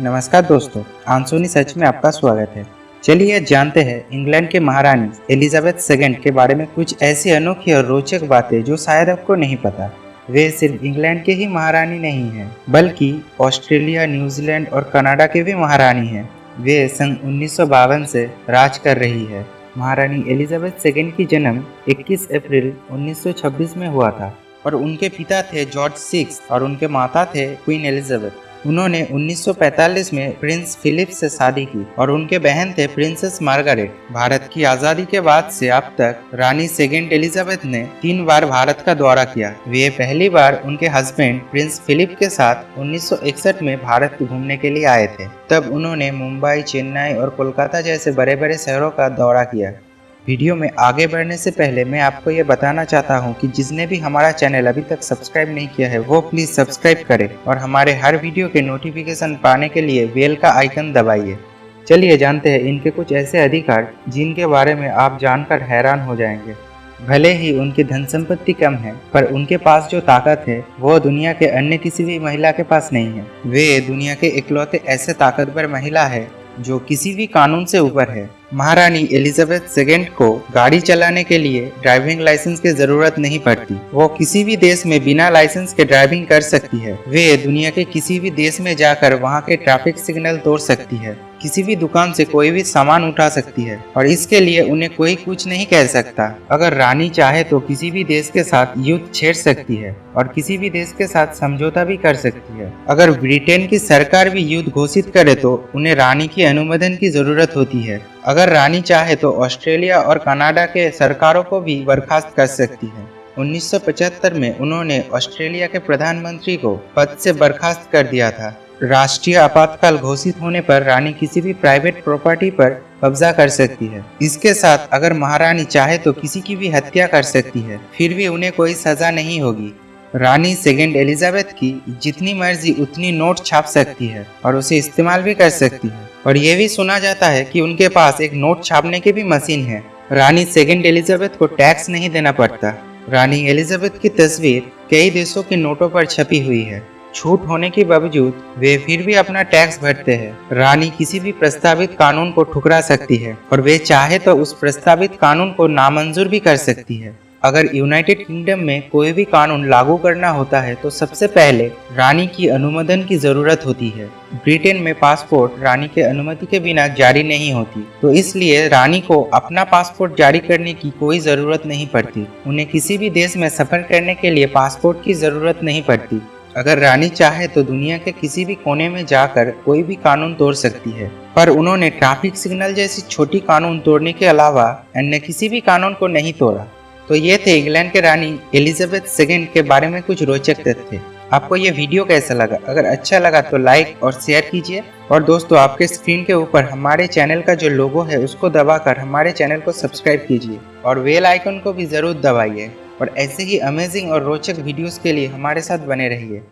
नमस्कार दोस्तों, आंसोनी सच में आपका स्वागत है। चलिए जानते हैं इंग्लैंड के महारानी एलिजाबेथ सेकंड के बारे में कुछ ऐसी अनोखी और रोचक बातें जो शायद आपको नहीं पता। वे सिर्फ इंग्लैंड के ही महारानी नहीं हैं, बल्कि ऑस्ट्रेलिया, न्यूजीलैंड और कनाडा के भी महारानी हैं। वे सन 1952 से राज कर रही है। महारानी एलिजाबेथ सेकंड की जन्म 21 अप्रैल 1926 में हुआ था और उनके पिता थे जॉर्ज सिक्स और उनके माता थे क्वीन एलिजाबेथ। उन्होंने 1945 में प्रिंस फिलिप से शादी की और उनके बहन थे प्रिंसेस मार्गरेट। भारत की आज़ादी के बाद से अब तक रानी सेकंड एलिजाबेथ ने 3 बार भारत का दौरा किया। वे पहली बार उनके हस्बैंड प्रिंस फिलिप के साथ 1961 में भारत घूमने के लिए आए थे। तब उन्होंने मुंबई, चेन्नई और कोलकाता जैसे बड़े बड़े शहरों का दौरा किया। वीडियो में आगे बढ़ने से पहले मैं आपको ये बताना चाहता हूँ कि जिसने भी हमारा चैनल अभी तक सब्सक्राइब नहीं किया है वो प्लीज़ सब्सक्राइब करें और हमारे हर वीडियो के नोटिफिकेशन पाने के लिए बेल का आइकन दबाइए। चलिए जानते हैं इनके कुछ ऐसे अधिकार जिनके बारे में आप जानकर हैरान हो जाएंगे। भले ही उनकी धन संपत्ति कम है, पर उनके पास जो ताकत है वो दुनिया के अन्य किसी भी महिला के पास नहीं है। वे दुनिया के इकलौते ऐसे ताकतवर महिला है जो किसी भी कानून से ऊपर है। महारानी एलिजाबेथ सेकंड को गाड़ी चलाने के लिए ड्राइविंग लाइसेंस की जरूरत नहीं पड़ती। वो किसी भी देश में बिना लाइसेंस के ड्राइविंग कर सकती है। वे दुनिया के किसी भी देश में जाकर वहां के ट्रैफिक सिग्नल तोड़ सकती है। किसी भी दुकान से कोई भी सामान उठा सकती है और इसके लिए उन्हें कोई कुछ नहीं कह सकता। अगर रानी चाहे तो किसी भी देश के साथ युद्ध छेड़ सकती है और किसी भी देश के साथ समझौता भी कर सकती है। अगर ब्रिटेन की सरकार भी युद्ध घोषित करे तो उन्हें रानी की अनुमोदन की जरूरत होती है। अगर रानी चाहे तो ऑस्ट्रेलिया और कनाडा के सरकारों को भी बर्खास्त कर सकती है। 1975 में उन्होंने ऑस्ट्रेलिया के प्रधानमंत्री को पद से बर्खास्त कर दिया था। राष्ट्रीय आपातकाल घोषित होने पर रानी किसी भी प्राइवेट प्रॉपर्टी पर कब्जा कर सकती है। इसके साथ अगर महारानी चाहे तो किसी की भी हत्या कर सकती है, फिर भी उन्हें कोई सजा नहीं होगी। रानी सेकंड एलिजाबेथ की जितनी मर्जी उतनी नोट छाप सकती है और उसे इस्तेमाल भी कर सकती है। और ये भी सुना जाता है कि उनके पास एक नोट छापने की भी मशीन है। रानी सेकंड एलिजाबेथ को टैक्स नहीं देना पड़ता। रानी एलिजाबेथ की तस्वीर कई देशों के नोटों पर छपी हुई है। छूट होने के बावजूद वे फिर भी अपना टैक्स भरते हैं। रानी किसी भी प्रस्तावित कानून को ठुकरा सकती है और वे चाहे तो उस प्रस्तावित कानून को नामंजूर भी कर सकती है। अगर यूनाइटेड किंगडम में कोई भी कानून लागू करना होता है तो सबसे पहले रानी की अनुमोदन की जरूरत होती है। ब्रिटेन में पासपोर्ट रानी के अनुमति के बिना जारी नहीं होती, तो इसलिए रानी को अपना पासपोर्ट जारी करने की कोई जरूरत नहीं पड़ती। उन्हें किसी भी देश में सफर करने के लिए पासपोर्ट की जरूरत नहीं पड़ती। अगर रानी चाहे तो दुनिया के किसी भी कोने में जाकर कोई भी कानून तोड़ सकती है, पर उन्होंने ट्रैफिक सिग्नल जैसी छोटी कानून तोड़ने के अलावा अन्य किसी भी कानून को नहीं तोड़ा। तो ये थे इंग्लैंड के रानी एलिजाबेथ सेकंड के बारे में कुछ रोचक तथ्य। आपको ये वीडियो कैसा लगा? अगर अच्छा लगा तो लाइक और शेयर कीजिए। और दोस्तों, आपके स्क्रीन के ऊपर हमारे चैनल का जो लोगो है उसको दबाकर हमारे चैनल को सब्सक्राइब कीजिए और बेल आइकन को भी ज़रूर दबाइए। और ऐसे ही अमेजिंग और रोचक वीडियोस के लिए हमारे साथ बने रहिए।